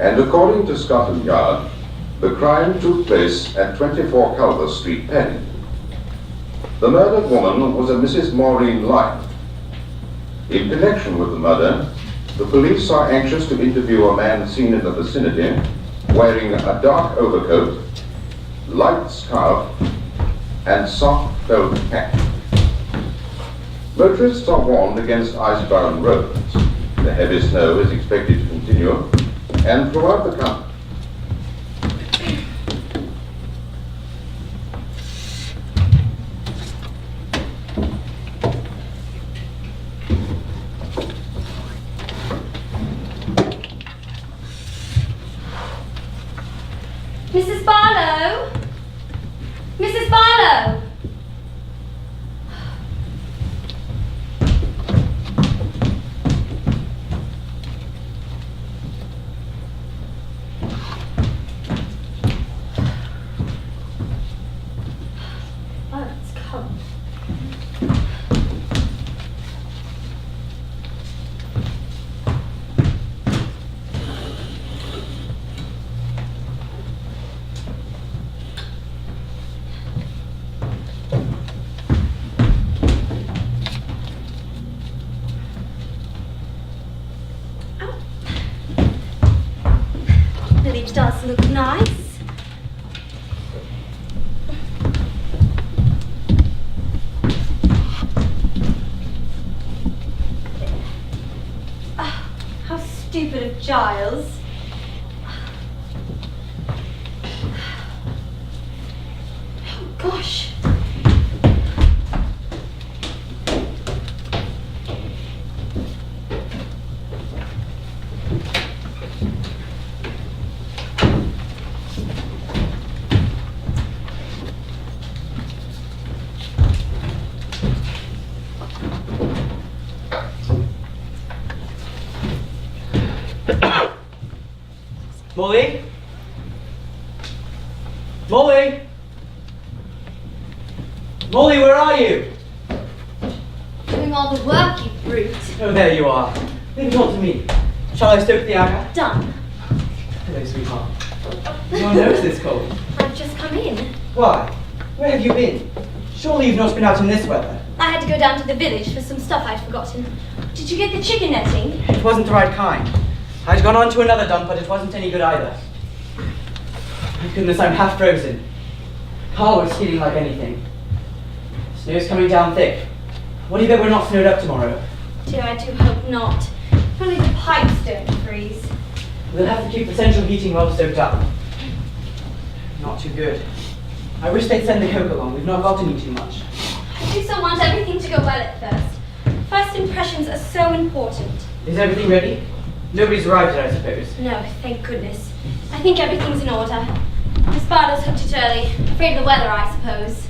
and according to Scotland Yard, the crime took place at 24 Culver Street, Penn. The murdered woman was a Mrs. Maureen Lyne. In connection with the murder, the police are anxious to interview a man seen in the vicinity wearing a dark overcoat, light scarf, and soft felt hat. Motorists are warned against ice-bound roads. The heavy snow is expected to continue, and throughout the country. Mrs. Barlow? Mrs. Barlow? Oh, it's cold. It does look nice. How stupid of Giles. Oh, gosh. Mollie? Mollie? Mollie, where are you? Doing all the work, you brute. Oh, there you are. Leave it all to me. Shall I stoke the anger? Done. Hello, sweetheart. Your nose this cold. I've just come in. Why? Where have you been? Surely you've not been out in this weather. I had to go down to the village for some stuff I'd forgotten. Did you get the chicken netting? It wasn't the right kind. I'd gone on to another dump, but it wasn't any good either. My goodness, I'm half frozen. Carl was skidding like anything. Snow's coming down thick. What do you bet we're not snowed up tomorrow? Dear, I do hope not. If only the pipes don't freeze. We'll have to keep the central heating well stoked up. Not too good. I wish they'd send the coke along. We've not got any too much. I do so want everything to go well at first. First impressions are so important. Is everything ready? Nobody's arrived yet, I suppose. No, thank goodness. I think everything's in order. Miss Barlow's hooked it early. Afraid of the weather, I suppose.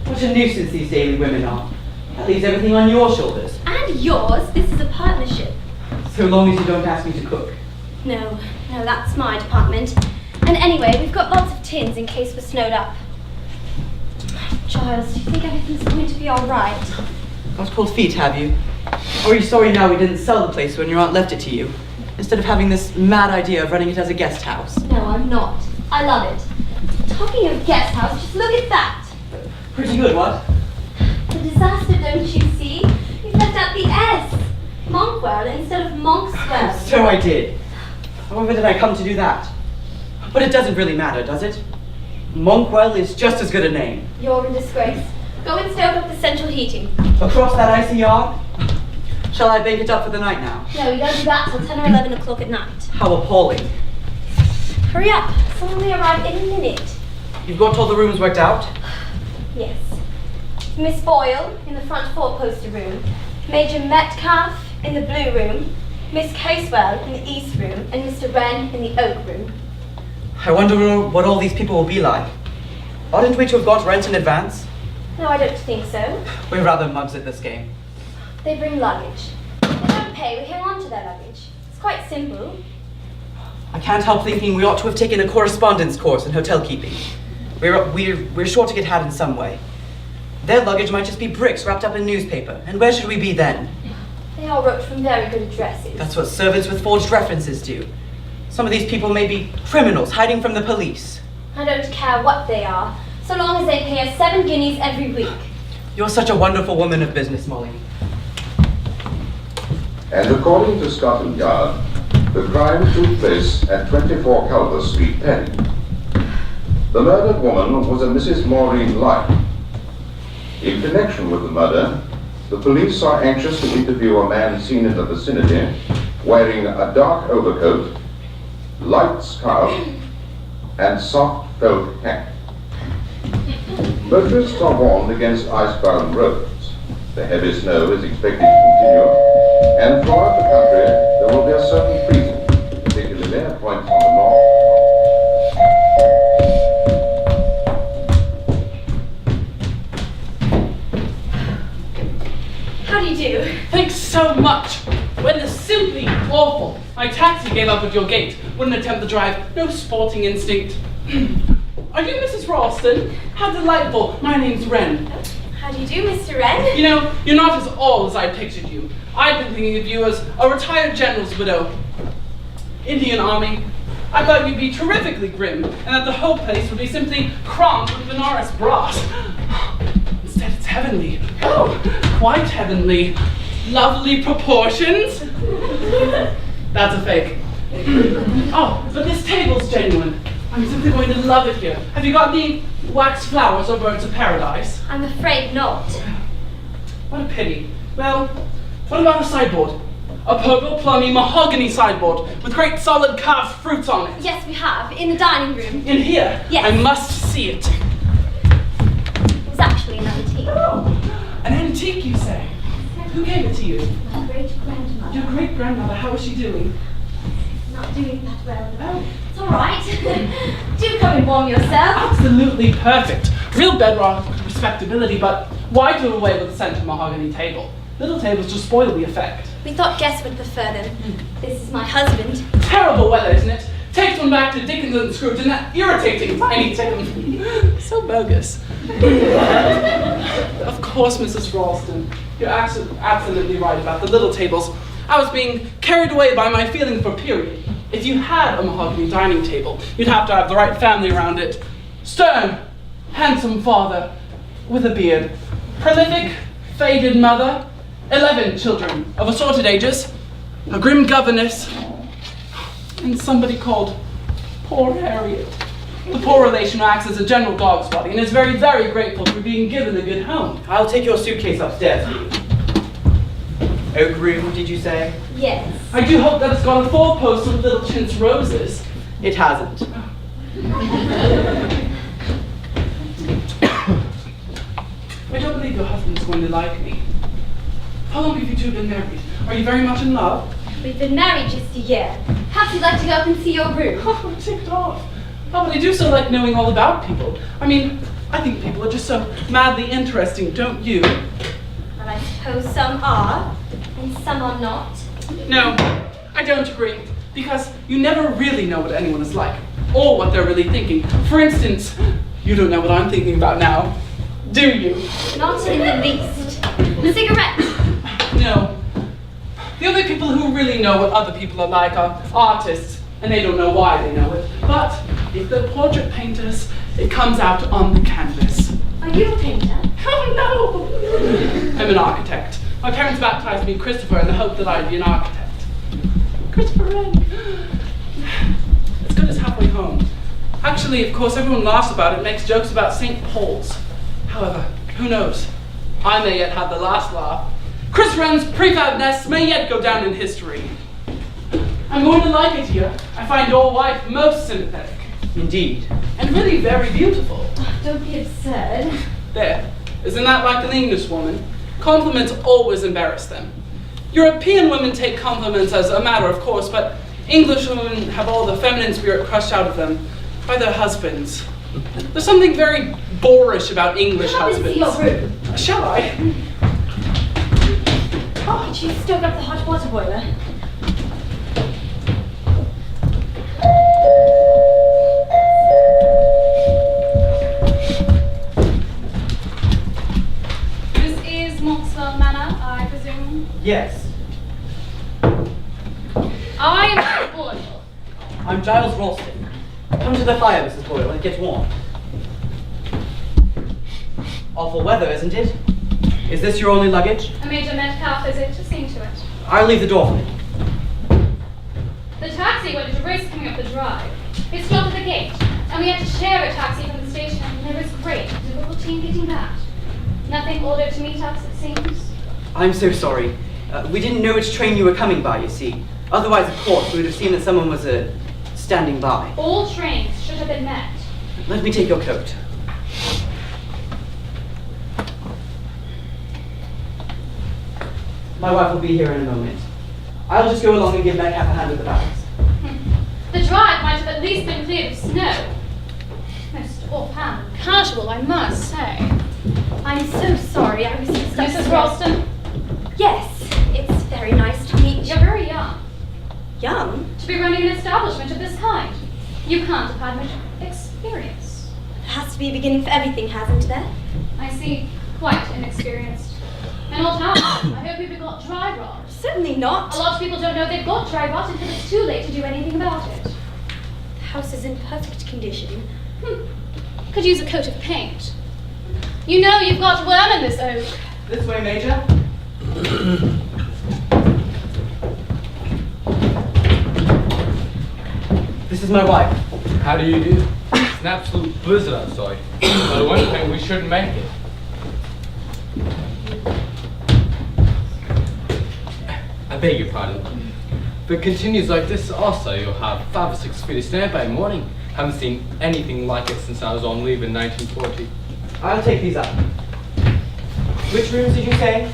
What a nuisance these daily women are. That leaves everything on your shoulders. And yours. This is a partnership. So long as you don't ask me to cook. No, that's my department. And anyway, we've got lots of tins in case we're snowed up. Giles, do you think everything's going to be all right? Got cold feet, have you? Or are you sorry now we didn't sell the place when your aunt left it to you? Instead of having this mad idea of running it as a guest house. No, I'm not. I love it. Talking of guest house, just look at that. Pretty good, what? The disaster, don't you see? You've left out the S. Monkwell instead of Monkswell. So I did. However did I come to do that? But it doesn't really matter, does it? Monkwell is just as good a name. You're in disgrace. Go and stoke up the central heating. Across that icy yard? Shall I bake it up for the night now? No, you don't do that till 10 or 11 o'clock at night. How appalling. Hurry up. Someone will arrive in a minute. You've got all the rooms worked out? Yes. Miss Boyle in the front four-poster room, Major Metcalf in the blue room, Miss Casewell in the east room, and Mr. Wren in the oak room. I wonder what all these people will be like. Oughtn't we to have got rent in advance? No, I don't think so. We're rather mugs at this game. They bring luggage. They don't pay, we hang on to their luggage. It's quite simple. I can't help thinking we ought to have taken a correspondence course in hotel keeping. We're sure to get had in some way. Their luggage might just be bricks wrapped up in newspaper, and where should we be then? They all wrote from very good addresses. That's what servants with forged references do. Some of these people may be criminals hiding from the police. I don't care what they are, so long as they pay us 7 guineas every week. You're such a wonderful woman of business, Mollie. And according to Scotland Yard, the crime took place at 24 Calvert Street, Penny. The murdered woman was a Mrs. Maureen Lyne. In connection with the murder, the police are anxious to interview a man seen in the vicinity wearing a dark overcoat, light scarf, and soft felt hat. Motorists are warned against ice-bound roads. The heavy snow is expected to continue, and throughout the country there will be a certain freezing, particularly at points on the north. How do you do? Thanks so much. Weather's simply awful. My taxi gave up at your gate. Wouldn't attempt the drive. No sporting instinct. Are you Mrs. Ralston? How delightful. My name's Wren. How do you do, Mr. Wren? You know, you're not as old as I pictured you. I've been thinking of you as a retired general's widow. Indian Army. I thought you'd be terrifically grim, and that the whole place would be simply crammed with Benares brass. Instead, it's heavenly. Oh, quite heavenly. Lovely proportions. That's a fake. Oh, but this table's genuine. I'm simply going to love it here. Have you got any wax flowers or birds of paradise? I'm afraid not. What a pity. Well, what about a sideboard? A purple, plummy, mahogany sideboard with great solid carved fruits on it. Yes, we have, in the dining room. In here? Yes. I must see it. It was actually an antique. Oh, an antique, you say? Who gave it to you? My great-grandmother. Your great-grandmother. How is she doing? Not doing that well. Oh. It's all right. Do come and warm yourself. Absolutely perfect. Real bedrock respectability, but why do away with the center mahogany table? Little tables just spoil the effect. We thought guests would prefer them. This is my husband. Terrible weather, isn't it? Takes one back to Dickens and Scrooge and that irritating tiny Tim. So bogus. Of course, Mrs. Ralston. You're absolutely right about the little tables. I was being carried away by my feeling for period. If you had a mahogany dining table, you'd have to have the right family around it. Stern, handsome father, with a beard. Prolific, faded mother. 11 children of assorted ages. A grim governess. And somebody called Poor Harriet. The poor relation acts as a general dog's body and is very, very grateful for being given a good home. I'll take your suitcase upstairs. Oak room, did you say? Yes. I do hope that it's got a four-poster with little chintz roses. It hasn't. I don't believe your husband's going to like me. How long have you two been married? Are you very much in love? We've been married just a year. Perhaps you'd like to go up and see your room. Oh, I'm ticked off. Oh, but I do so like knowing all about people. I mean, I think people are just so madly interesting, don't you? Well, I suppose some are, and some are not. No, I don't agree. Because you never really know what anyone is like, or what they're really thinking. For instance, you don't know what I'm thinking about now, do you? Not in the least. Cigarette. No. The only people who really know what other people are like are artists, and they don't know why they know it. But if they're portrait painters, it comes out on the canvas. Are you a painter? Oh no! I'm an architect. My parents baptized me Christopher in the hope that I'd be an architect. Christopher Wren. As good as halfway home. Actually, of course, everyone laughs about it, makes jokes about St. Paul's. However, who knows? I may yet have the last laugh. Chris Wren's prefab nests may yet go down in history. I'm going to like it here. I find your wife most sympathetic. Indeed. And really very beautiful. Oh, don't be absurd. There. Isn't that like an English woman? Compliments always embarrass them. European women take compliments as a matter of course, but English women have all the feminine spirit crushed out of them by their husbands. There's something very boorish about English Come and see husbands. your room. Shall I? Oh, did you stoke up the hot water boiler? This is Monkswell Manor, I presume. Yes. I am Boyle. I'm Giles Ralston. Come to the fire, Mrs. Boyle, and get warm. Awful weather, isn't it? Is this your only luggage? A Major Metcalf visit to see to it. I'll leave the door for you. The taxi went into race coming up the drive. It stopped at the gate, and we had to share a taxi from the station, and there was great difficulty in getting that. Nothing ordered to meet us, it seems. I'm so sorry. We didn't know which train you were coming by, you see. Otherwise, of course, we would have seen that someone was standing by. All trains should have been met. Let me take your coat. My wife will be here in a moment. I'll just go along and give Metcalf a hand with the bags. The drive might have at least been cleared of snow. Most offhand, casual, I must say. I'm so sorry, I was just Mrs. Ralston, Yes, it's very nice to meet you. you're very young Young? to be running an establishment of this kind. You can't have had much experience. There has to be a beginning for everything, hasn't there? I see, quite inexperienced. An old house. I hope you've got dry rot. Certainly not. A lot of people don't know they've got dry rot until it's too late to do anything about it. The house is in perfect condition. Could use a coat of paint. You know you've got worm in this oak. This way, Major. This is my wife. How do you do? It's an absolute blizzard outside. But I wouldn't think we shouldn't make it. I beg your pardon. If it continues like this also, you'll have 5 or 6 feet of snow by morning. Haven't seen anything like it since I was on leave in 1940. I'll take these up. Which rooms did you say?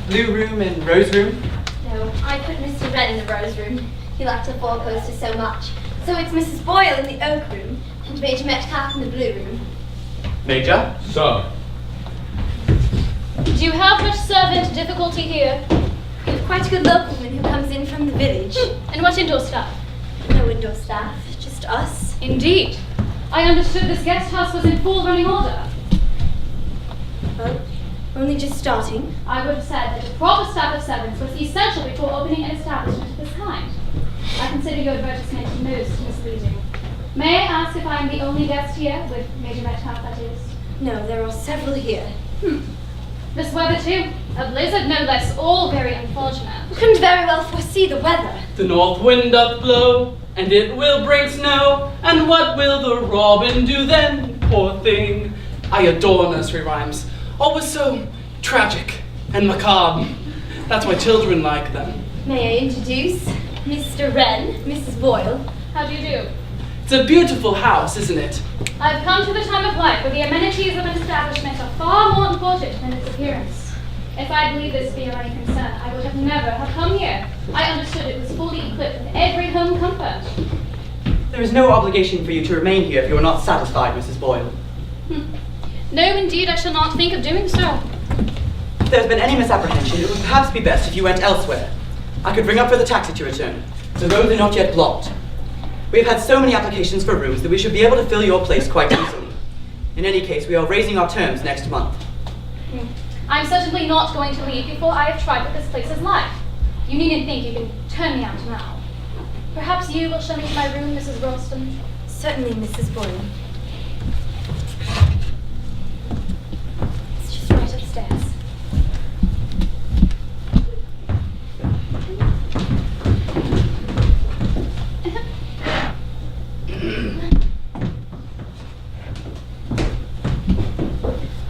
Blue room and rose room? No, I put Mr. Wren in the rose room. He liked the four poster so much. So it's Mrs. Boyle in the oak room and Major Metcalf in the blue room. Major? So, Do you have much servant difficulty here? We have quite a good local woman who comes in from the village. And what indoor staff? No indoor staff, just us. Indeed. I understood this guest house was in full running order. Well, we're only just starting. I would have said that a proper staff of servants was essential before opening an establishment of this kind. I consider your advertisement most misleading. May I ask if I am the only guest here, with Major Metcalf, that is? No, there are several here. This weather too. A blizzard, no less, all very unfortunate. We couldn't very well foresee the weather. The north wind doth blow, and it will bring snow. And what will the robin do then, poor thing? I adore nursery rhymes. Always so tragic and macabre. That's why children like them. May I introduce Mr. Wren, Mrs. Boyle? How do you do? It's a beautiful house, isn't it? I've come to the time of life where the amenities of an establishment are far more important than its appearance. If I believed this to be of any concern, I would have never have come here. I understood it was fully equipped with every home comfort. There is no obligation for you to remain here if you are not satisfied, Mrs. Boyle. No, indeed, I shall not think of doing so. If there's been any misapprehension, it would perhaps be best if you went elsewhere. I could ring up for the taxi to return. The roads are not yet blocked. We have had so many applications for rooms that we should be able to fill your place quite easily. In any case, we are raising our terms next month. I'm certainly not going to leave before I have tried what this place is like. You needn't think you can turn me out now. Perhaps you will show me to my room, Mrs. Ralston. Certainly, Mrs. Boyle. It's just right upstairs.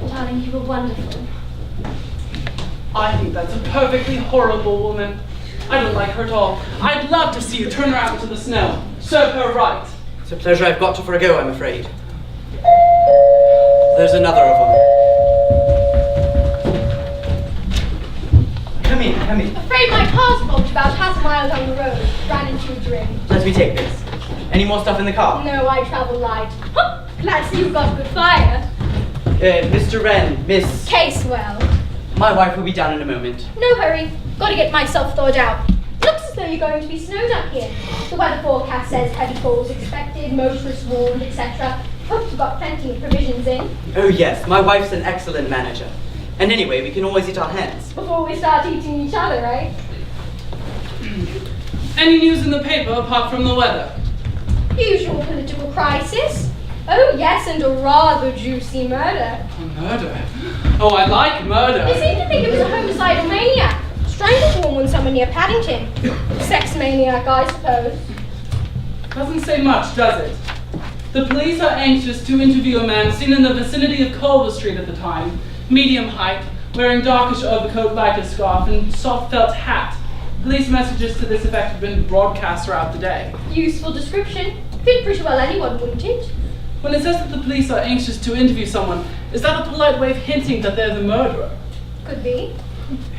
Darling, you were wonderful. I think that's a perfectly horrible woman. I don't like her at all. I'd love to see you turn her out into the snow. Serve her right. It's a pleasure I've got to forego, I'm afraid. There's another of them. Come in, come in. Afraid my car's bogged about half a mile down the road. Ran into a drain. Let me take this. Any more stuff in the car? No, I travel light. Glad to see you've got a good fire. Mr. Wren, Miss... Casewell. My wife will be down in a moment. No hurry. Got to get myself thawed out. Looks as though you're going to be snowed up here. The weather forecast says heavy falls expected, motorists warned, etc. Hope you've got plenty of provisions in. Oh yes, my wife's an excellent manager. And anyway, we can always eat our hands. Before we start eating each other, right? Any news in the paper apart from the weather? Usual political crisis. Oh yes, and a rather juicy murder. A murder? Oh, I like murder. They seem to think it was a homicidal maniac. Strangled a woman somewhere near Paddington. Sex maniac, I suppose. Doesn't say much, does it? The police are anxious to interview a man seen in the vicinity of Culver Street at the time, medium height, wearing darkish overcoat, lighter scarf, and soft felt hat. Police messages to this effect have been broadcast throughout the day. Useful description. Fit pretty well anyone, wouldn't it? When it says that the police are anxious to interview someone, is that a polite way of hinting that they're the murderer? Could be.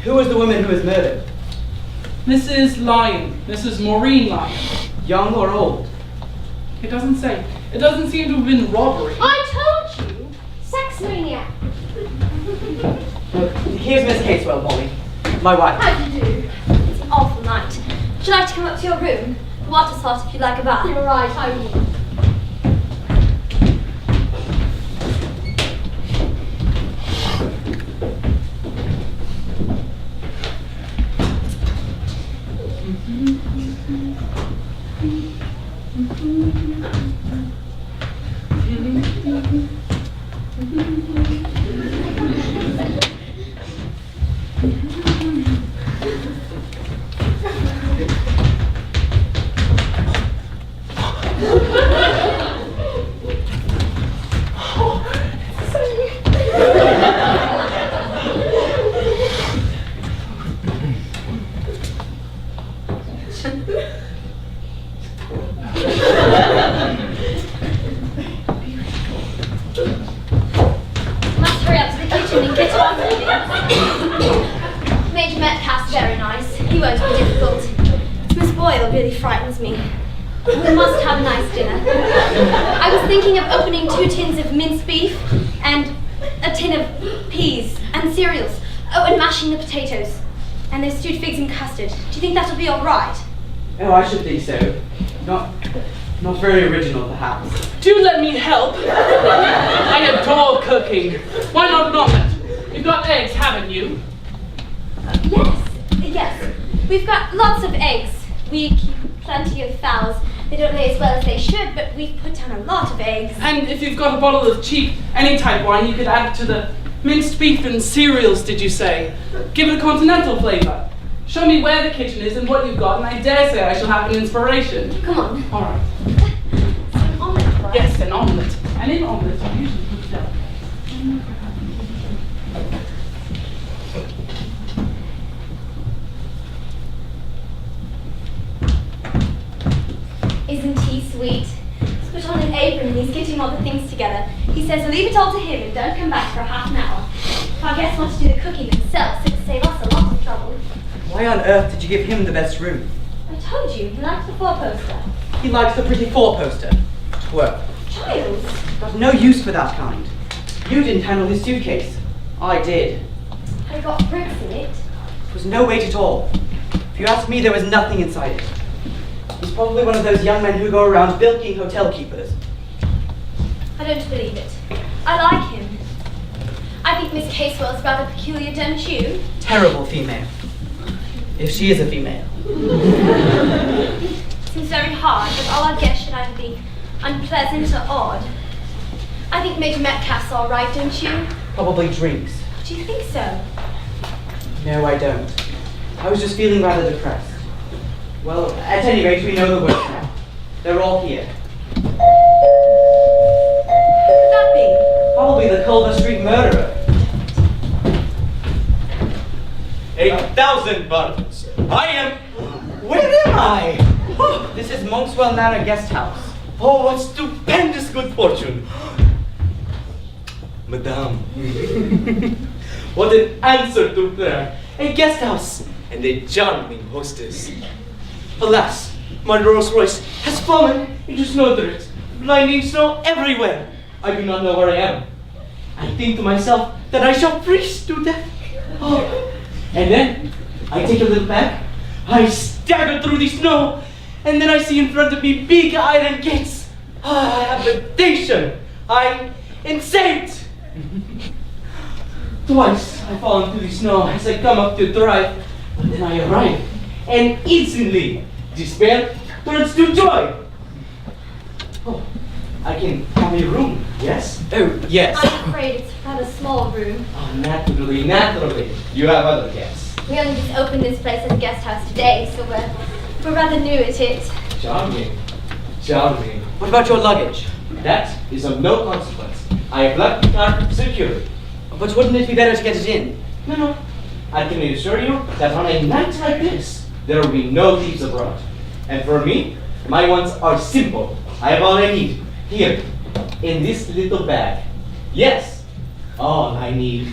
Who was the woman who was murdered? Mrs. Lyon, Mrs. Maureen Lyon. Young or old? It doesn't say. It doesn't seem to have been robbery. I told you! Sex maniac. Here's Miss Casewell, Mollie. My wife. How do you do? It's an awful night. Should I like to come up to your room? Water slot if you'd like a bath. You're right, I will. Major Metcalf's very nice. He won't be difficult. Miss Boyle really frightens me. We must have a nice dinner. I was thinking of opening 2 tins of minced beef and a tin of peas and cereals. Oh, and mashing the potatoes. And there's stewed figs and custard. Do you think that'll be all right? Oh, I should think so. Not very original, perhaps. Do let me help. I adore cooking. Why not an omelette? You've got eggs, haven't you? Yes. We've got lots of eggs. We keep plenty of fowls. They don't lay as well as they should, but we've put down a lot of eggs. And if you've got a bottle of cheap, any type wine, you could add it to the minced beef and cereals, did you say? Give it a continental flavour. Show me where the kitchen is and what you've got, and I dare say I shall have an inspiration. Come on. All right. It's an omelette, right? Yes, an omelette. And in omelettes, I usually put it up. Isn't he sweet? He's put on an apron and he's getting all the things together. He says leave it all to him and don't come back for half an hour. Our guests want to do the cooking themselves, so it'll save us a lot of trouble. Why on earth did you give him the best room? I told you, he likes the 4-poster. He likes the pretty 4-poster. Twerp. Giles! Got no use for that kind. You didn't handle his suitcase. I did. Had it got bricks in it? It was no weight at all. If you ask me, there was nothing inside it. He's probably one of those young men who go around bilking hotel keepers. I don't believe it. I like him. I think Miss Casewell's rather peculiar, don't you? Terrible female. If she is a female. Seems very hard, but all our guests should either be unpleasant or odd. I think Major Metcalf's all right, don't you? Probably drinks. Do you think so? No, I don't. I was just feeling rather depressed. Well, at any rate, we know the worst now. They're all here. Who could that be? Probably the Culver Street murderer. 8,000 buttons. I am... Where am I? Oh, this is Monkswell Manor Guest House. Oh, what stupendous good fortune. Madame. What an answer to prayer. A guest house and a charming hostess. Alas, my Rolls Royce has fallen into snowdrifts, blinding snow everywhere. I do not know where I am. I think to myself that I shall freeze to death. Oh. And then I take a little back, I stagger through the snow, and then I see in front of me big iron gates. Habitation! I'm insane! Twice I fall into the snow as I come up to drive, but then I arrive, and instantly despair turns to joy. Oh, I can have a room, yes? Oh, yes. I'm afraid it's a rather small room. Oh, naturally, naturally. You have other guests. We only just opened this place as a guest house today, so we're rather new at it. Charming. Charming. What about your luggage? That is of no consequence. I have left the car securely. But wouldn't it be better to get it in? No, no. I can assure you that on a night like this, there will be no thieves abroad. And for me, my wants are simple. I have all I need. Here, in this little bag. Yes, all I need.